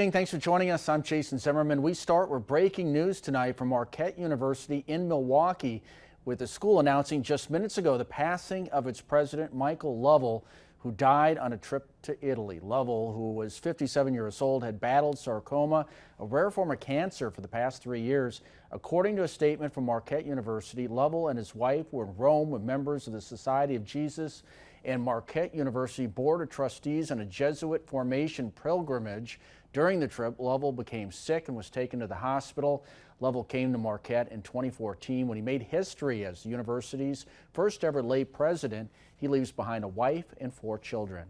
Thanks for joining us. I'm Jason Zimmerman. We start with breaking news tonight from Marquette University in Milwaukee, with the school announcing just minutes ago the passing of its president, Michael Lovell, who died on a trip to Italy. Lovell, who was 57 years old, had battled sarcoma, a rare form of cancer, for the past 3 years. According to a statement from Marquette University, Lovell and his wife were in Rome with members of the Society of Jesus and Marquette University Board of Trustees on a Jesuit formation pilgrimage. During the trip, Lovell became sick and was taken to the hospital. Lovell came to Marquette in 2014 when he made history as the university's first ever lay president. He leaves behind a wife and 4 children.